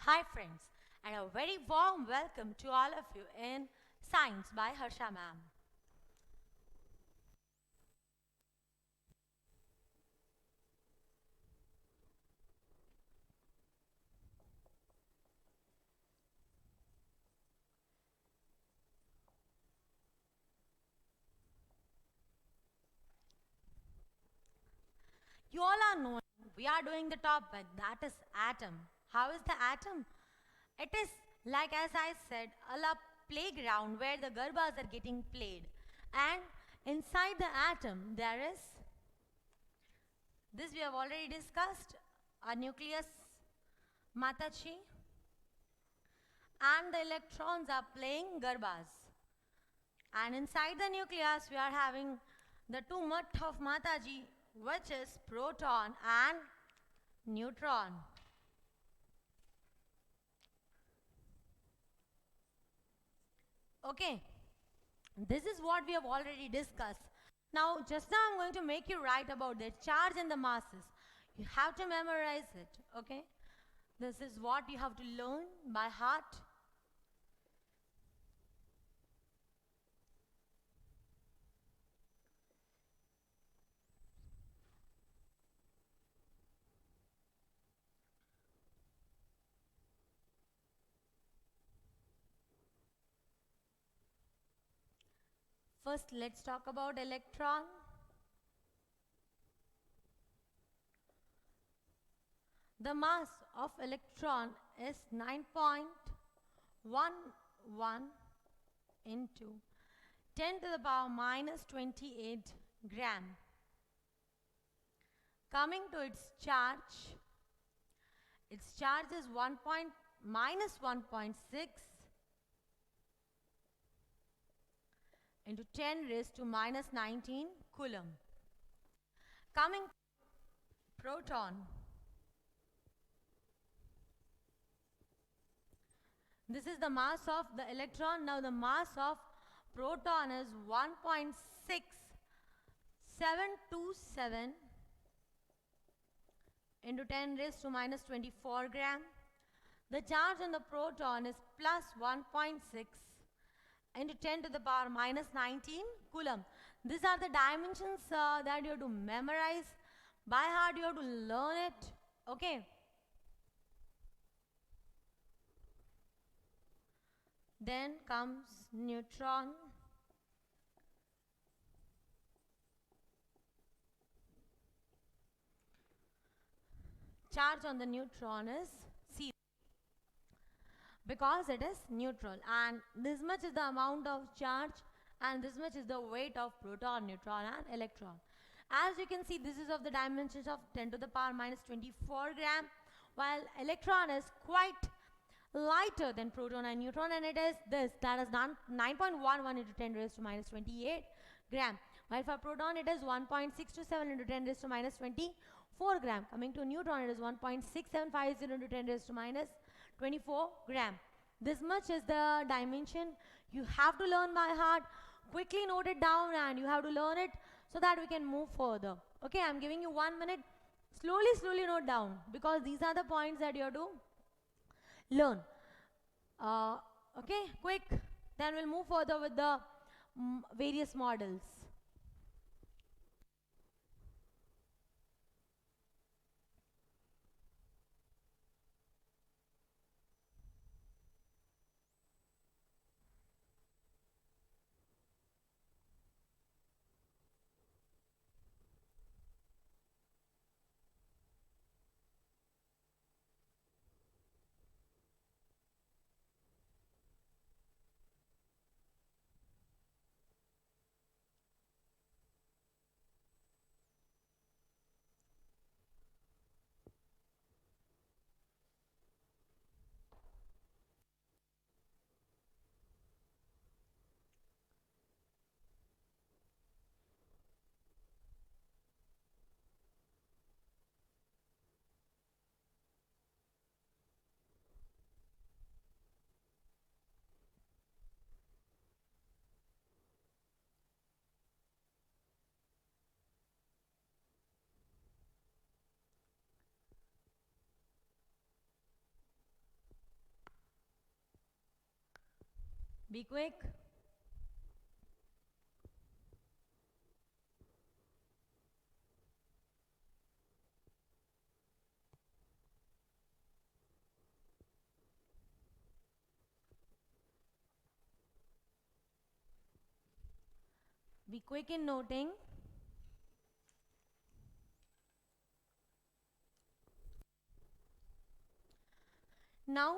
Hi friends, and a very warm welcome to all of you in Science by Harsha ma'am. You all are knowing we are doing the topic that is atom. How is the atom? It is like as I said, a playground where the garbas are getting played. And inside the atom there is this we have already discussed a nucleus Matachi and the electrons are playing garbas. And inside the nucleus, we are having the two mutt of Mataji, which is proton and neutron. Okay, this is what we have already discussed. Now, just now I'm going to make you write about the charge and the masses. You have to memorize it, okay? This is what you have to learn by heart. First, let's talk about electron. The mass of electron is 9.11 into 10 to the power minus 28 gram. Coming to its charge is 1.6 into 10 raised to minus 19 coulomb. Coming to proton, this is the mass of the electron. Now the mass of proton is 1.6727 into 10 raised to minus 24 gram. The charge on the proton is plus 1.6 into 10 to the power minus 19 coulomb. These are the dimensions that you have to memorize. By heart you have to learn it. Okay. Then comes neutron. Charge on the neutron is 0 because it is neutral, and this much is the amount of charge and this much is the weight of proton, neutron and electron. As you can see, this is of the dimensions of 10 to the power minus 24 gram, while electron is quite lighter than proton and neutron, and it is this, that is 9.11 into 10 raised to minus 28 gram, while for proton it is 1.627 into 10 raised to minus 24 gram. Coming to neutron, it is 1.6750 into 10 raised to minus 24 gram. This much is the dimension. You have to learn by heart. Quickly note it down and you have to learn it so that we can move further. Okay, I'm giving you 1 minute. Slowly note down, because these are the points that you have to learn. Okay, quick. Then we'll move further with the various models. Be quick. Be quick in noting. Now,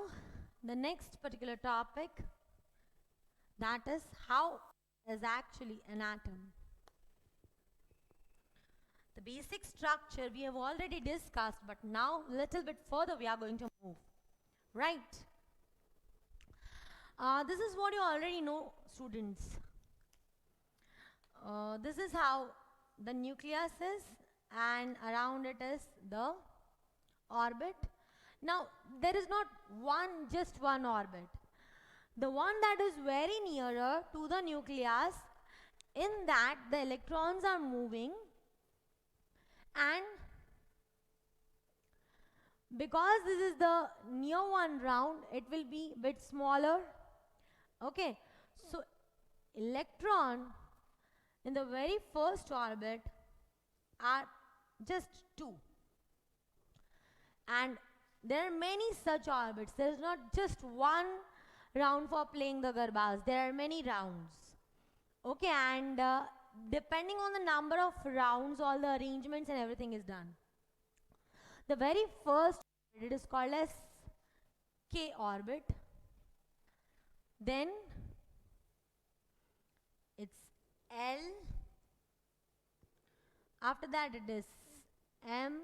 the next particular topic, that is how is actually an atom. The basic structure we have already discussed, but now little bit further we are going to move. Right? This is what you already know, students. This is how the nucleus is, and around it is the orbit. Now, there is not just one orbit. The one that is very nearer to the nucleus, in that the electrons are moving, and because this is the near one round, it will be bit smaller. Okay, so electron in the very first orbit are just 2, and there are many such orbits. There is not just one round for playing the garbas. There are many rounds. Okay, and depending on the number of rounds, all the arrangements and everything is done. The very first, it is called as K orbit. Then it's L. After that it is M.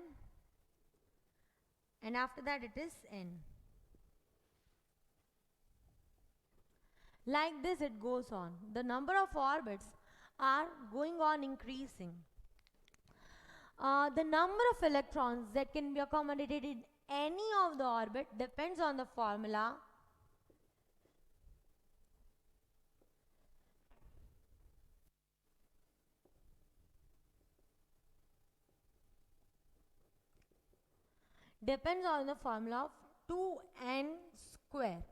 And after that it is N. Like this it goes on. The number of orbits are going on increasing. The number of electrons that can be accommodated in any of the orbit depends on the formula. Depends on the formula of 2n square.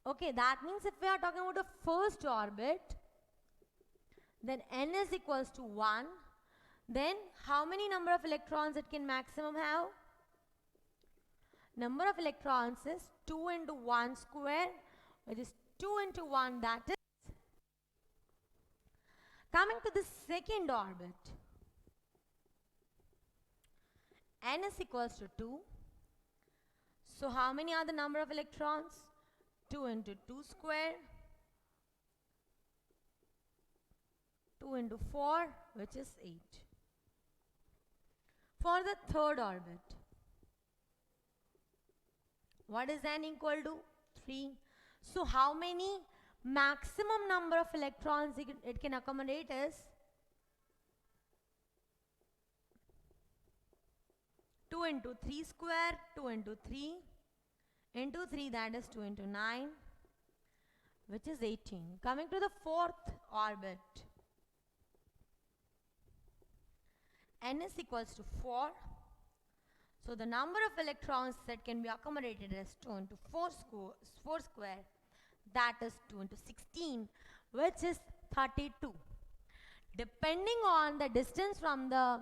Okay, that means if we are talking about the first orbit, then n is equals to 1. Then how many number of electrons it can maximum have? Number of electrons is 2 into 1 square, which is 2 into 1, that is. Coming to the second orbit, n is equals to 2. So how many are the number of electrons? 2 into 2 square, 2 into 4, which is 8. For the third orbit, what is n equal to? 3. So how many maximum number of electrons it can accommodate is 2 into 3 square, 2 into 3 into 3, that is 2 into 9, which is 18. Coming to the fourth orbit, n is equals to 4. So the number of electrons that can be accommodated is 2 into 4 square, that is 2 into 16, which is 32. Depending on the distance from the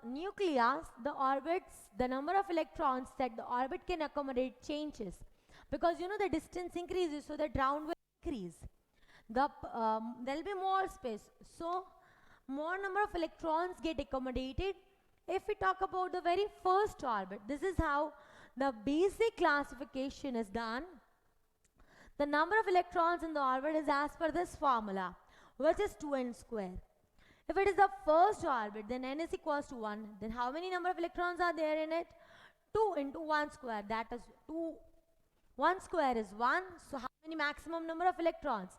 nucleus, the orbits, the number of electrons that the orbit can accommodate changes. Because you know the distance increases, so the round will increase. There will be more space. So more number of electrons get accommodated. If we talk about the very first orbit, this is how the basic classification is done. The number of electrons in the orbit is as per this formula, which is 2n square. If it is the first orbit, then n is equals to 1. Then how many number of electrons are there in it? 2 into 1 square, that is 2. 1 square is 1. So how many maximum number of electrons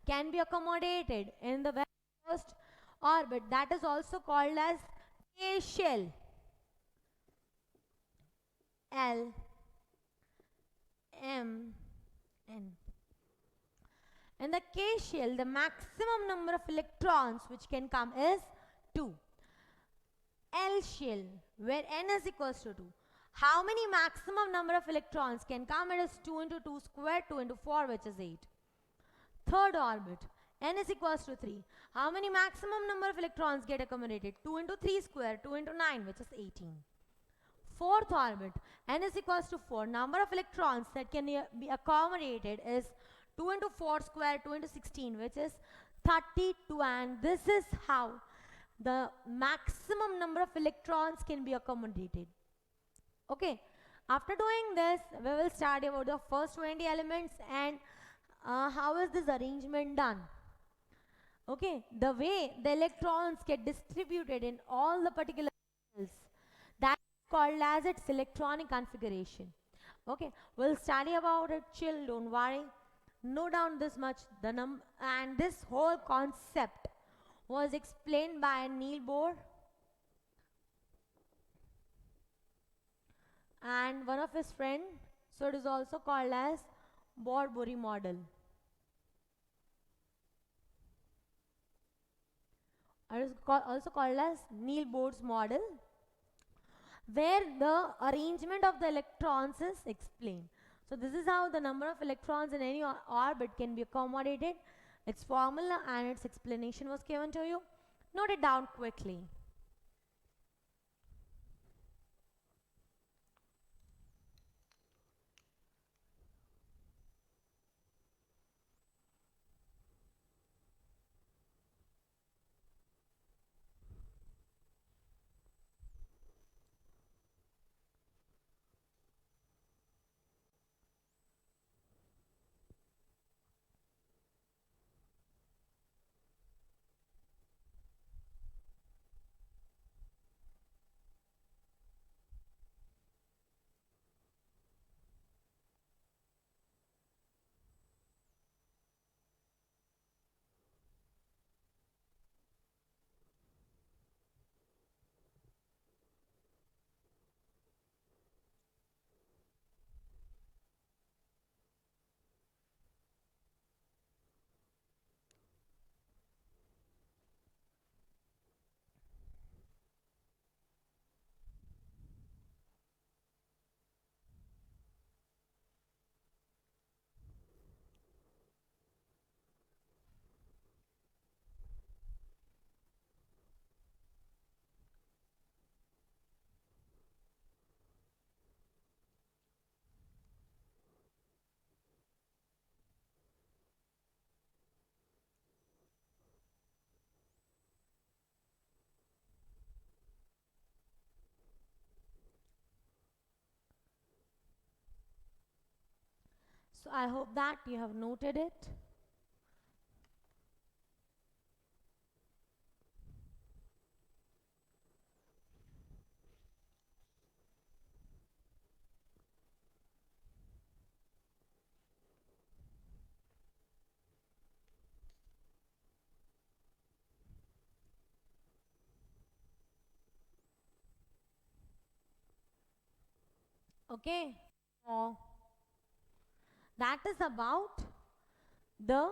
can be accommodated in the very first orbit? That is also called as K shell. L, M, N. In the K shell, the maximum number of electrons which can come is 2. L shell, where n is equals to 2. How many maximum number of electrons can come? It is 2 into 2 squared, 2 into 4, which is 8. Third orbit, n is equals to 3. How many maximum number of electrons get accommodated? 2 into 3 square, 2 into 9, which is 18. Fourth orbit, n is equals to 4. Number of electrons that can be accommodated is 2 into 4 square, 2 into 16, which is 32. And this is how the maximum number of electrons can be accommodated. Okay. After doing this, we will study about the first 20 elements and how is this arrangement done. Okay, the way the electrons get distributed in all the particular cells, that is called as its electronic configuration. Okay, we'll study about it, chill, don't worry. Note down this much, and this whole concept was explained by Niels Bohr and one of his friend, so it is also called as Bohr-Bury model. It is also called as Niels Bohr's model, where the arrangement of the electrons is explained. So this is how the number of electrons in any orbit can be accommodated. Its formula and its explanation was given to you. Note it down quickly. So I hope that you have noted it. Okay. That is about the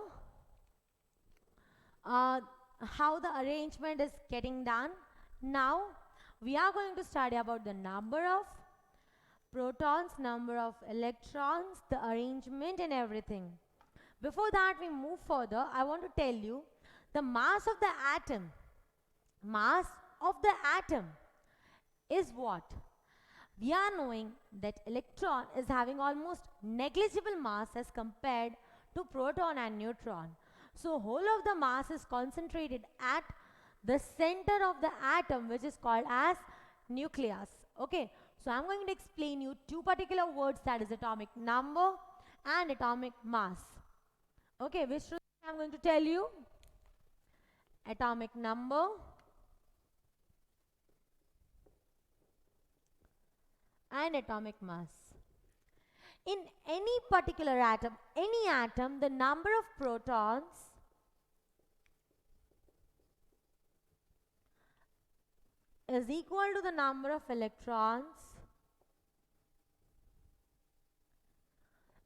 how the arrangement is getting done. Now we are going to study about the number of protons, number of electrons, the arrangement and everything. Before that we move further, I want to tell you the mass of the atom. Mass of the atom is what? We are knowing that electron is having almost negligible mass as compared to proton and neutron. So whole of the mass is concentrated at the center of the atom, which is called as nucleus. Okay, so I'm going to explain you two particular words, that is atomic number and atomic mass. Okay, which I'm going to tell you? Atomic number and atomic mass. In any particular atom, the number of protons is equal to the number of electrons,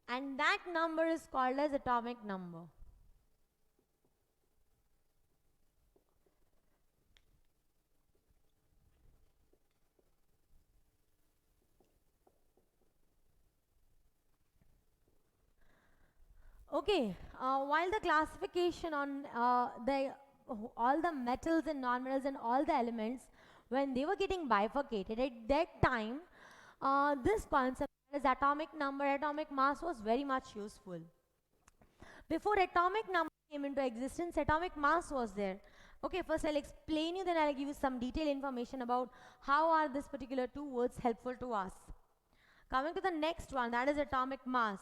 and that number is called as atomic number. Okay, while the classification on all the metals and non-metals and all the elements, when they were getting bifurcated at that time, this concept as atomic number, atomic mass was very much useful. Before atomic number came into existence, atomic mass was there. Okay, first I'll explain you, then I'll give you some detailed information about how are this particular two words helpful to us. Coming to the next one, that is atomic mass.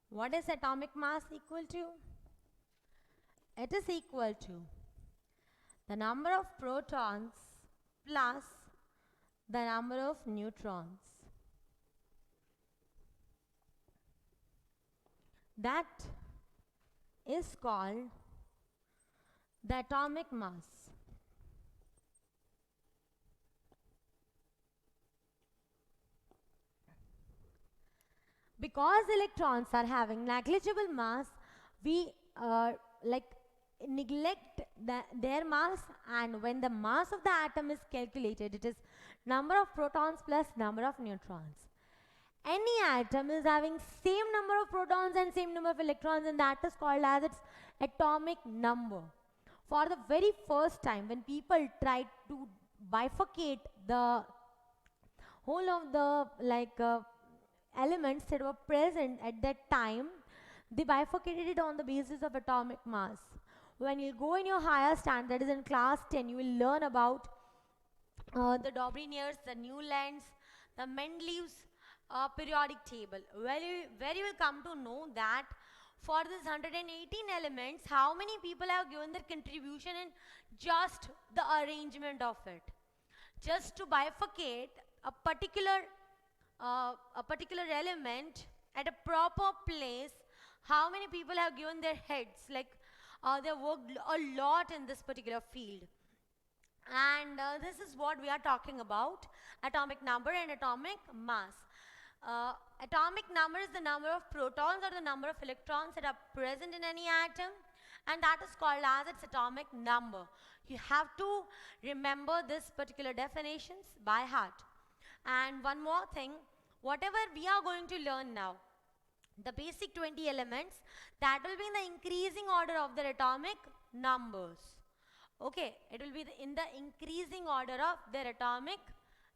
What is atomic mass equal to? It is equal to the number of protons plus the number of neutrons. That is called the atomic mass. Because electrons are having negligible mass, we like neglect their mass, and when the mass of the atom is calculated, it is number of protons plus number of neutrons. Any atom is having same number of protons and same number of electrons, and that is called as its atomic number. For the very first time, when people tried to bifurcate the whole of the elements that were present at that time, they bifurcated it on the basis of atomic mass. When you go in your higher standard, that is in class 10, you will learn about the Dobriniers, the Newlands, the Mendeleev's periodic table, where you will come to know that for this 118 elements, how many people have given their contribution in just the arrangement of it. Just to bifurcate a particular element at a proper place, how many people have given their heads, like they have worked a lot in this particular field. And this is what we are talking about, atomic number and atomic mass. Atomic number is the number of protons or the number of electrons that are present in any atom, and that is called as its atomic number. You have to remember this particular definitions by heart. And one more thing, whatever we are going to learn now, the basic 20 elements, that will be in the increasing order of their atomic numbers. Okay, it will be in the increasing order of their atomic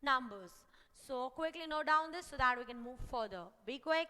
numbers. So quickly note down this so that we can move further. Be quick.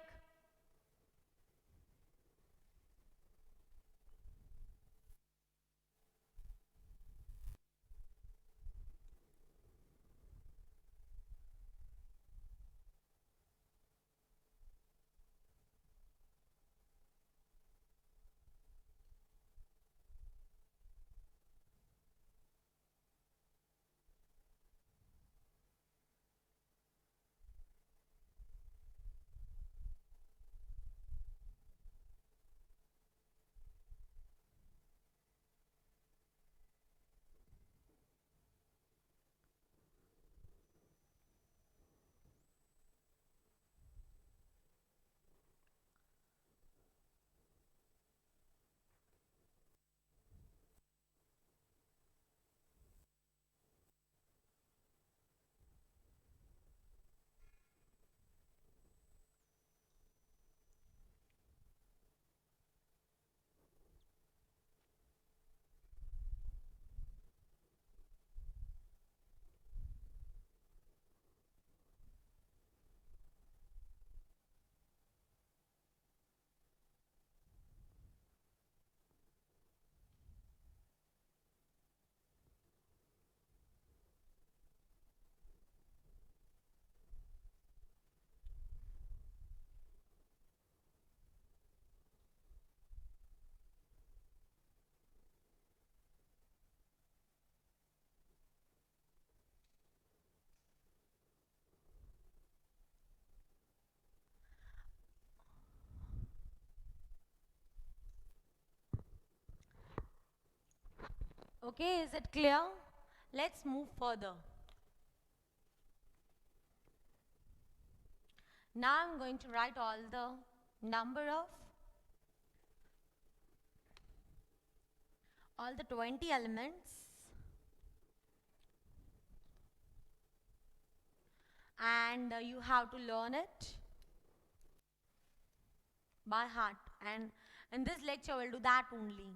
Okay, is it clear? Let's move further. Now I'm going to write all the number of all the 20 elements, and you have to learn it by heart, and in this lecture we'll do that only.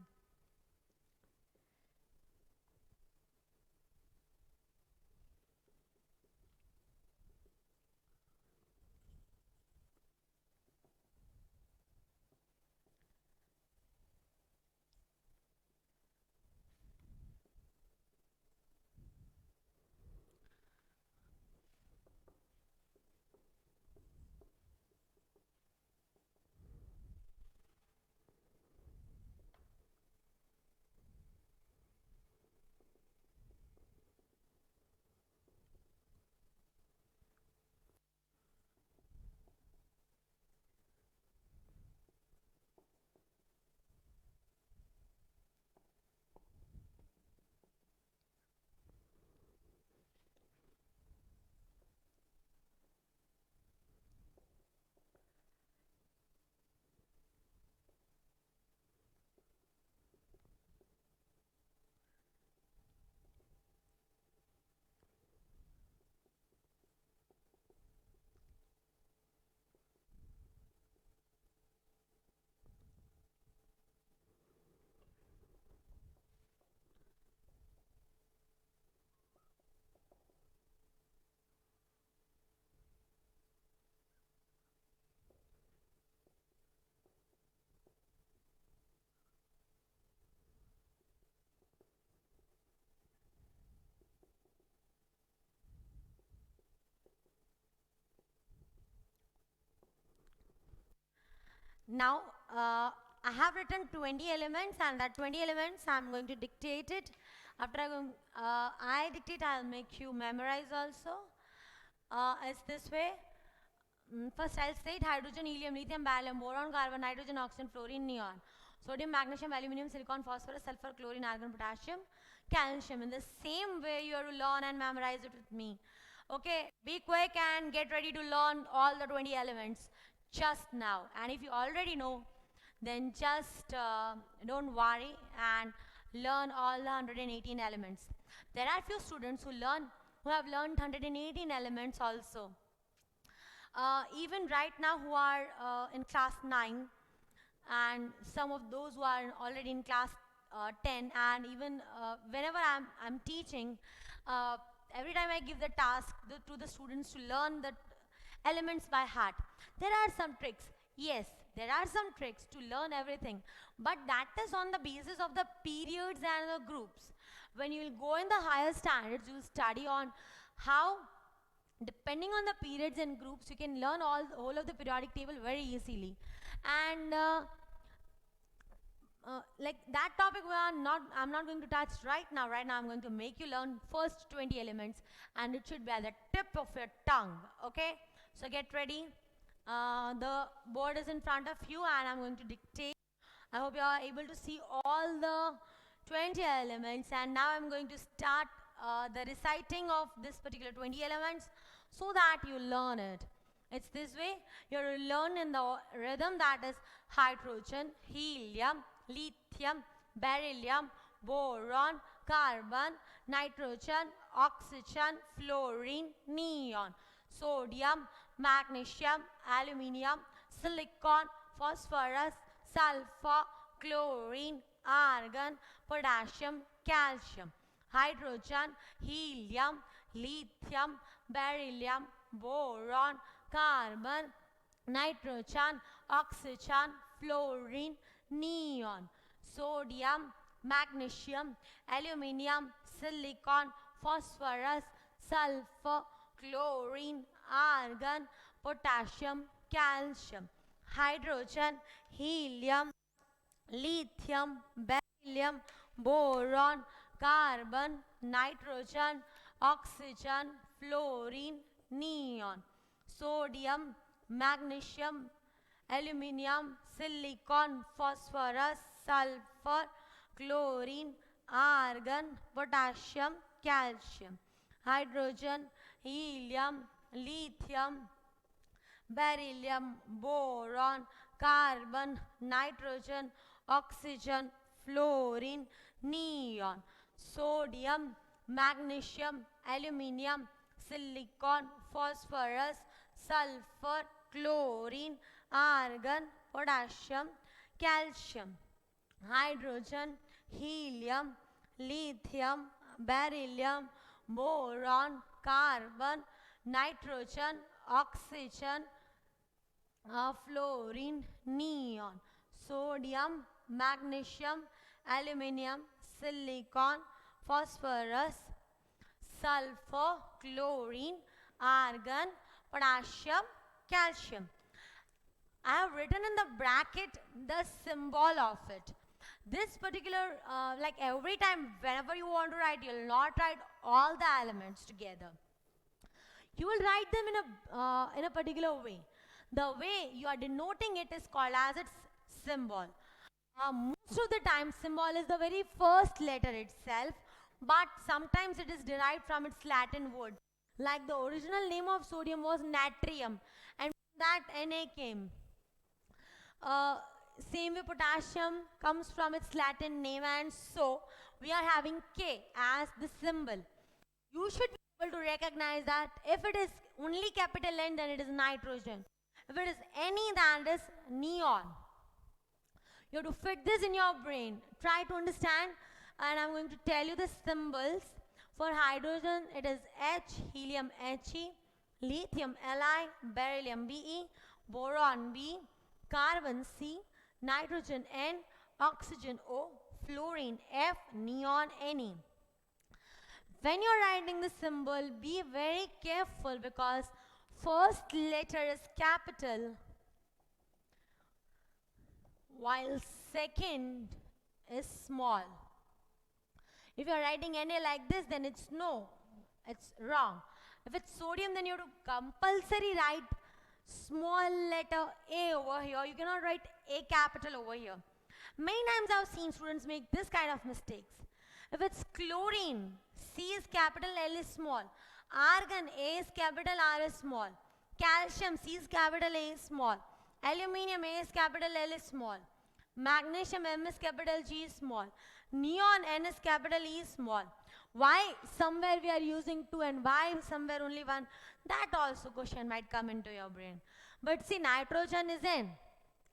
Now, I have written 20 elements, and that 20 elements I'm going to dictate it. After I dictate, I'll make you memorize also. It's this way. First, I'll state hydrogen, helium, lithium, barium, boron, carbon, nitrogen, oxygen, fluorine, neon, sodium, magnesium, aluminum, silicon, phosphorus, sulfur, chlorine, argon, potassium, calcium. In the same way, you have to learn and memorize it with me. Okay, be quick and get ready to learn all the 20 elements just now. And if you already know, then just don't worry and learn all the 118 elements. There are few students who have learned 118 elements also. Even right now who are in class 9, and some of those who are already in class 10, and even whenever I'm teaching, every time I give the task to the students to learn the elements by heart, there are some tricks. Yes, there are some tricks to learn everything, but that is on the basis of the periods and the groups. When you will go in the higher standards, you will study on how, depending on the periods and groups, you can learn whole of the periodic table very easily. And like that topic I'm not going to touch right now. Right now I'm going to make you learn first 20 elements, and it should be at the tip of your tongue. Okay, so get ready. The board is in front of you, and I'm going to dictate. I hope you are able to see all the 20 elements, and now I'm going to start the reciting of this particular 20 elements so that you learn it. It's this way. You will learn in the rhythm, that is hydrogen, helium, lithium, beryllium, boron, carbon, nitrogen, oxygen, fluorine, neon, sodium, magnesium, aluminium, silicon, phosphorus, sulfur, chlorine, argon, potassium, calcium, hydrogen, helium, lithium, beryllium, boron, carbon, nitrogen, oxygen, fluorine, neon, sodium, magnesium, aluminium, silicon, phosphorus, sulfur, chlorine, argon, potassium, calcium, hydrogen, helium, lithium, beryllium, boron, carbon, nitrogen, oxygen, fluorine, neon, sodium, magnesium, aluminium, silicon, phosphorus, sulfur, chlorine, argon, potassium, calcium, hydrogen, helium, lithium, beryllium, boron, carbon, nitrogen, oxygen, fluorine, neon. Sodium, magnesium, aluminium, silicon, phosphorus, sulfur, chlorine, argon, potassium, calcium, hydrogen, helium, lithium, beryllium, boron, carbon, nitrogen, oxygen, fluorine, neon, sodium, magnesium, aluminium, silicon, phosphorus, sulfur, chlorine, argon, potassium, calcium. I have written in the bracket the symbol of it. This particular, like every time, whenever you want to write, you'll not write all the elements together. You will write them in a particular way. The way you are denoting it is called as its symbol. Most of the time, symbol is the very first letter itself, but sometimes it is derived from its Latin word. Like the original name of sodium was natrium, and from that Na came. Same way potassium comes from its Latin name, and so we are having K as the symbol. You should be able to recognize that if it is only capital N, then it is nitrogen. If it is any, then it is neon. You have to fit this in your brain. Try to understand, and I'm going to tell you the symbols. For hydrogen, it is H, helium He, lithium Li, beryllium Be, boron B, carbon C, nitrogen N, oxygen O, fluorine F, neon Ne. When you're writing the symbol, be very careful because first letter is capital while second is small. If you're writing Na like this, then it's no, it's wrong. If it's sodium, then you have to compulsory write small letter A over here. You cannot write A capital over here. Many times I've seen students make this kind of mistakes. If it's chlorine, C is capital, L is small. Argon, A is capital, R is small. Calcium, C is capital, A is small. Aluminium, A is capital, L is small. Magnesium, M is capital, G is small. Neon, N is capital, E is small. Why somewhere we are using 2 and why somewhere only 1? That also question might come into your brain. But see, nitrogen is N.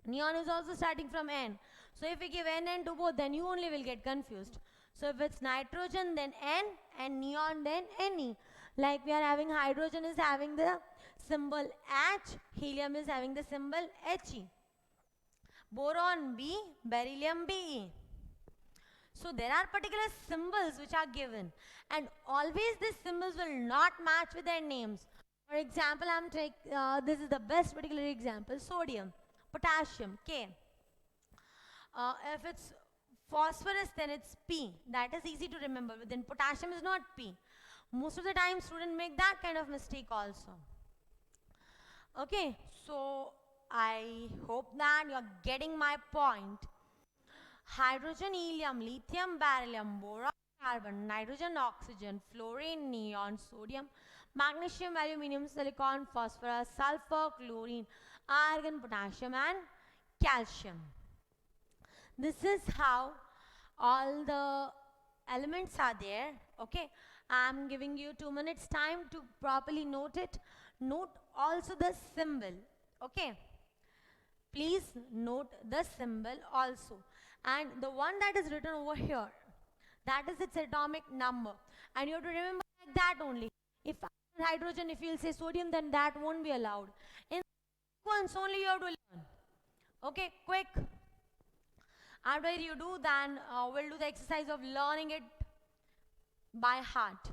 Neon is also starting from N. So if we give N to both, then you only will get confused. So if it's nitrogen, then N, and neon, then Ne. Like we are having hydrogen is having the symbol H, helium is having the symbol He. Boron B, beryllium Be. So there are particular symbols which are given, and always these symbols will not match with their names. For example, this is the best particular example: sodium, potassium, K. If it's phosphorus, then it's P. That is easy to remember. But then potassium is not P. Most of the time, students make that kind of mistake also. Okay, so I hope that you are getting my point. Hydrogen, helium, lithium, beryllium, boron, carbon, nitrogen, oxygen, fluorine, neon, sodium, magnesium, aluminium, silicon, phosphorus, sulfur, chlorine, argon, potassium, and calcium. This is how all the elements are there. Okay, I'm giving you 2 minutes time to properly note it. Note also the symbol. Okay, please note the symbol also. And the one that is written over here, that is its atomic number. And you have to remember like that only. If hydrogen, if you'll say sodium, then that won't be allowed. In once only you have to learn. Okay, quick. After you do, then we'll do the exercise of learning it by heart.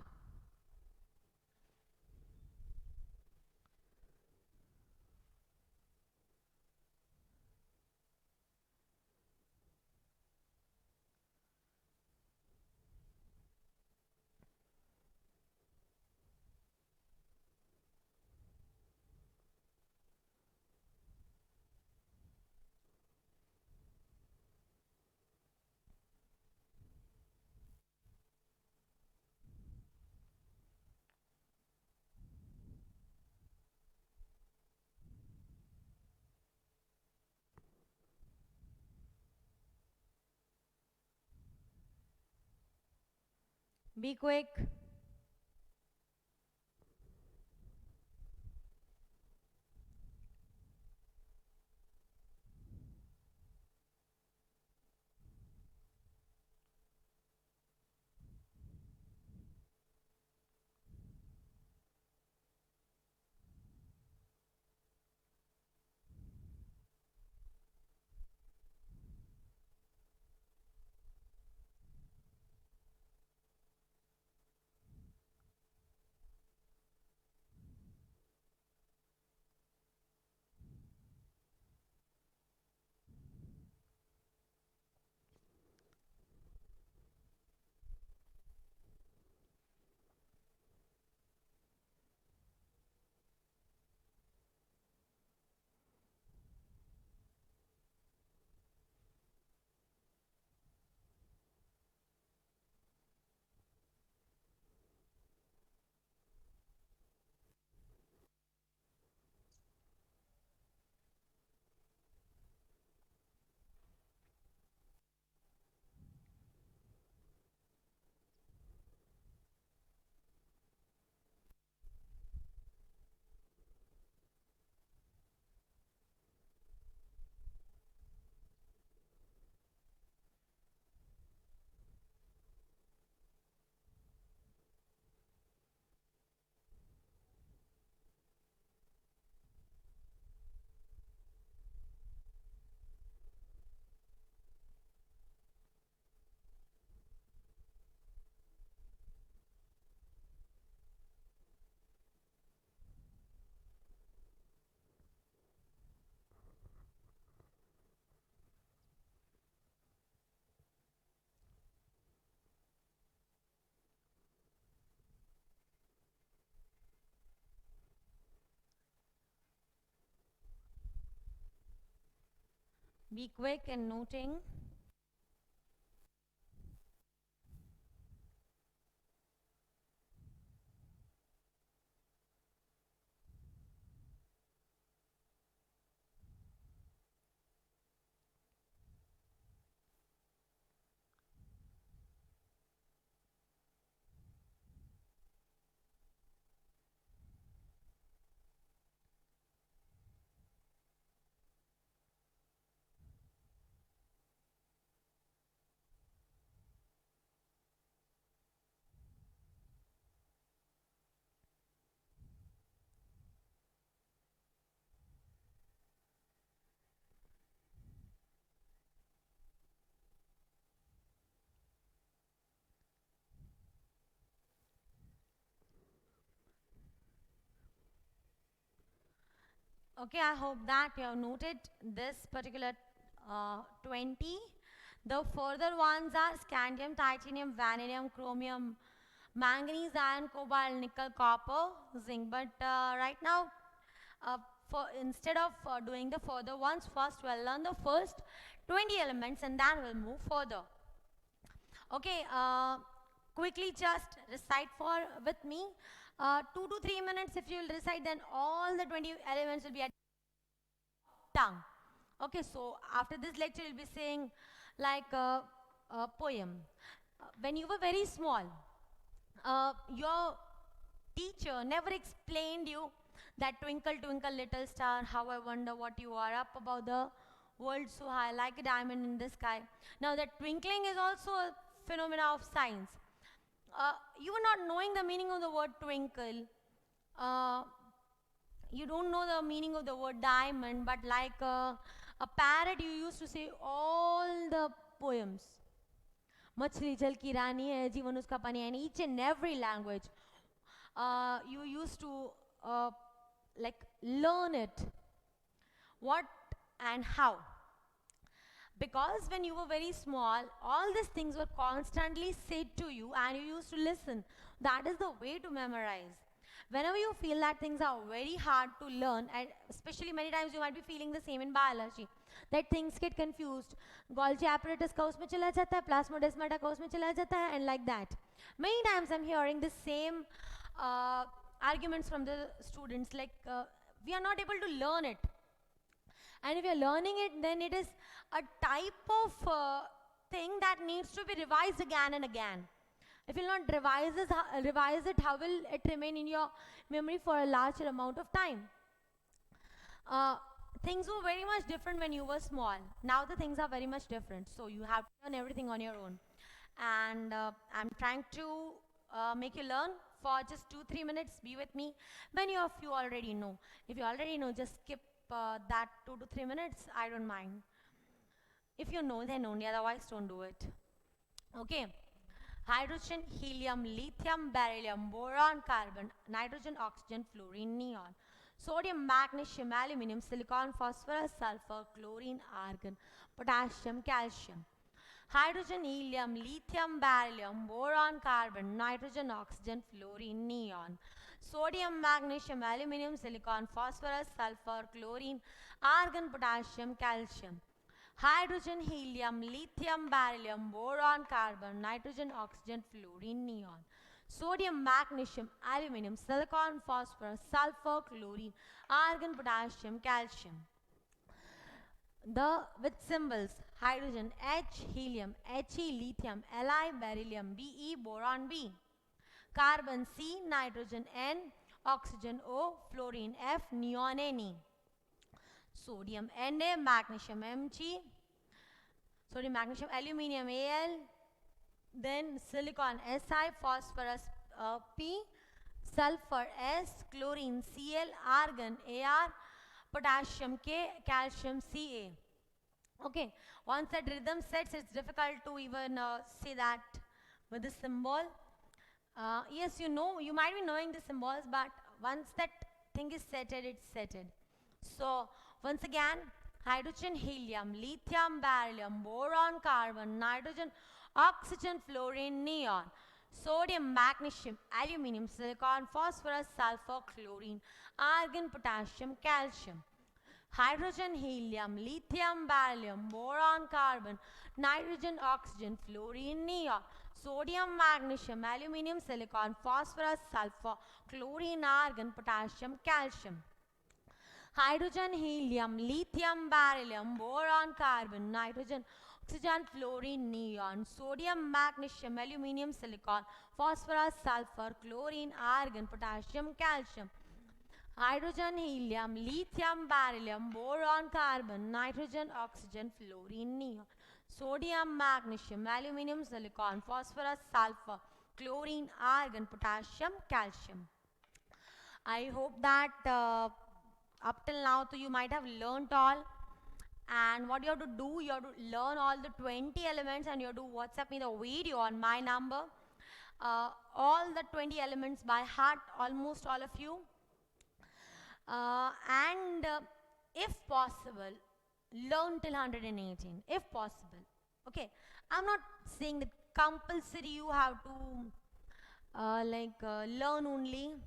Be quick. Be quick in noting. Okay, I hope that you have noted this particular 20. The further ones are scandium, titanium, vanadium, chromium, manganese, iron, cobalt, nickel, copper, zinc. But right now, uh, instead of doing the further ones, first we'll learn the first 20 elements and then we'll move further. Okay, quickly just recite for with me. 2 to 3 minutes if you will recite, then all the 20 elements will be at tongue. Okay, so after this lecture, you'll be saying like a poem. When you were very small, your teacher never explained you that twinkle, twinkle, little star, how I wonder what you are up above the world so high, like a diamond in the sky. Now, that twinkling is also a phenomena of science. You were not knowing the meaning of the word twinkle. Uh, you don't know the meaning of the word diamond, but like a parrot, you used to say all the poems. मछली जल की रानी है जीवन उसका पानी है, in each and every language you used to like learn it, what and how, because when you were very small all these things were constantly said to you and you used to listen. That is the way to memorize. Whenever you feel that things are very hard to learn, and especially many times you might be feeling the same in biology, that things get confused, Golgi apparatus का उसमें चला जाता है, plasmodesmata का उसमें चला जाता है, and like that. Many times I'm hearing the same arguments from the students, like we are not able to learn it, and if you're learning it, then it is a type of thing that needs to be revised again and again. If you'll not revise it, how will it remain in your memory for a larger amount of time? Things were very much different when you were small. Now the things are very much different. So you have to learn everything on your own. And I'm trying to make you learn for just 2-3 minutes. Be with me. Many of you already know. If you already know, just skip that 2 to 3 minutes. I don't mind. If you know, then only. Otherwise, don't do it. Okay. Hydrogen, helium, lithium, beryllium, boron, carbon, nitrogen, oxygen, fluorine, neon. Sodium, magnesium, aluminum, silicon, phosphorus, sulfur, chlorine, argon, potassium, calcium. Hydrogen, helium, lithium, beryllium, boron, carbon, nitrogen, oxygen, fluorine, neon. Sodium, magnesium, aluminum, silicon, phosphorus, sulfur, chlorine, argon, potassium, calcium. Hydrogen, helium, lithium, beryllium, boron, carbon, nitrogen, oxygen, fluorine, neon. Sodium, magnesium, aluminum, silicon, phosphorus, sulfur, chlorine, argon, potassium, calcium. With symbols: hydrogen H, helium He, lithium Li, beryllium Be, boron B. Carbon C, nitrogen N, oxygen O, fluorine F, neon Ne. Sodium Na, magnesium Mg, sodium, magnesium, aluminium Al, then silicon Si, phosphorus P, sulfur S, chlorine Cl, argon Ar, potassium K, calcium Ca. Okay, once that rhythm sets, it's difficult to even say that with the symbol. Yes, you know, you might be knowing the symbols, but once that thing is setted, it's setted. So, once again, hydrogen, helium, lithium, beryllium, boron, carbon, nitrogen, oxygen, fluorine, neon. Sodium, magnesium, aluminum, silicon, phosphorus, sulfur, chlorine, argon, potassium, calcium. Hydrogen, helium, lithium, beryllium, boron, carbon, nitrogen, oxygen, fluorine, neon. Sodium, magnesium, aluminum, silicon, phosphorus, sulfur, chlorine, argon, potassium, calcium. Hydrogen, helium, lithium, beryllium, boron, carbon, nitrogen, oxygen, fluorine, neon. Sodium, magnesium, aluminum, silicon, phosphorus, sulfur, chlorine, argon, potassium, calcium. Hydrogen, helium, lithium, beryllium, boron, carbon, nitrogen, oxygen, fluorine, neon. Sodium, magnesium, aluminum, silicon, phosphorus, sulfur, chlorine, argon, potassium, calcium. I hope that up till now you might have learnt all. And what you have to do, you have to learn all the 20 elements and you have to WhatsApp me the video on my number. All the 20 elements by heart, almost all of you. And if possible, learn till 118, if possible. Okay, I'm not saying that compulsory you have to learn only,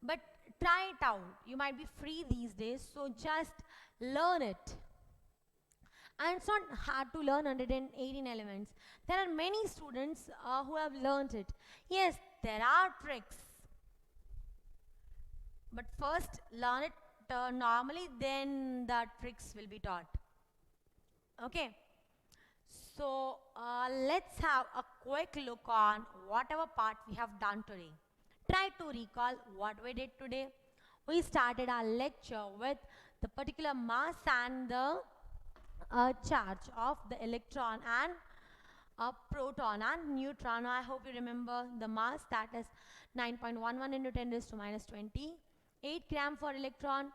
but try it out. You might be free these days, so just learn it. And it's not hard to learn 118 elements. There are many students who have learned it. Yes, there are tricks, but first learn it normally, then the tricks will be taught. Okay, so let's have a quick look on whatever part we have done today. Try to recall what we did today. We started our lecture with the particular mass and the charge of the electron and proton and neutron. I hope you remember the mass, that is 9.11 into 10 raised to minus 28 gram for electron,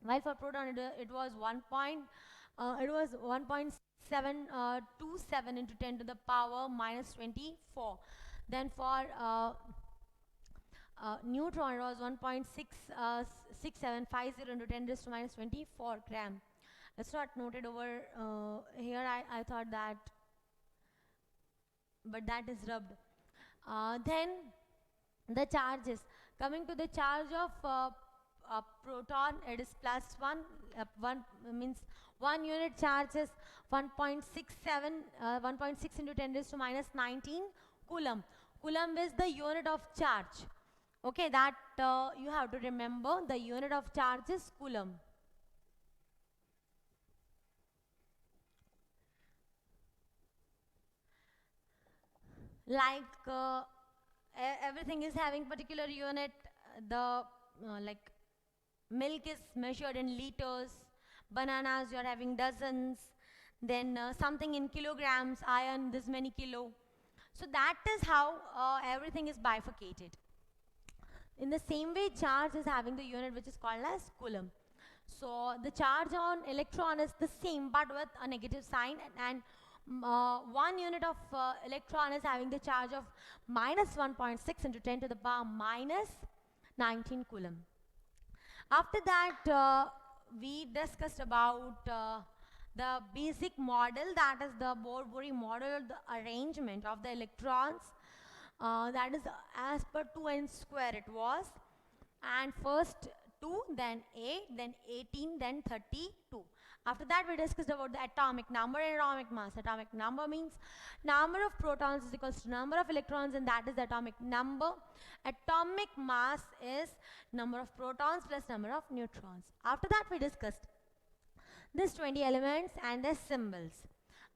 while for proton it was 1.727 into 10 to the power minus 24. Then for neutron it was 1.6750 into 10 raised to minus 24 gram. It's not noted over here. I thought that, but that is rubbed. Then the charges. Coming to the charge of proton, it is plus 1. 1 means 1 unit charge is 1.6 into 10 raised to minus 19 coulomb. Coulomb is the unit of charge. Okay, that you have to remember. The unit of charge is coulomb. like everything is having particular unit. The like milk is measured in liters, bananas you're having dozens, then something in kilograms, iron this many kilo. So that is how everything is bifurcated. In the same way, charge is having the unit which is called as coulomb. So the charge on electron is the same but with a negative sign, and 1 unit of electron is having the charge of minus 1.6 into 10 to the power minus 19 coulomb. After that, we discussed about the basic model, that is the Bohr-Bury model, the arrangement of the electrons, that is as per 2n square it was, and first 2, then 8, then 18, then 32. After that, we discussed about the atomic number and atomic mass. Atomic number means number of protons is equals to number of electrons, and that is the atomic number. Atomic mass is number of protons plus number of neutrons. After that, we discussed these 20 elements and their symbols.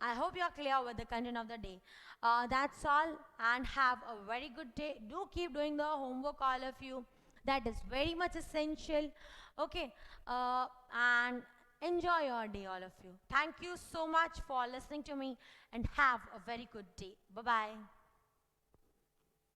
I hope you are clear with the content of the day. That's all, and have a very good day. Do keep doing the homework, all of you. That is very much essential. Okay, and enjoy your day, all of you. Thank you so much for listening to me, and have a very good day. Bye-bye.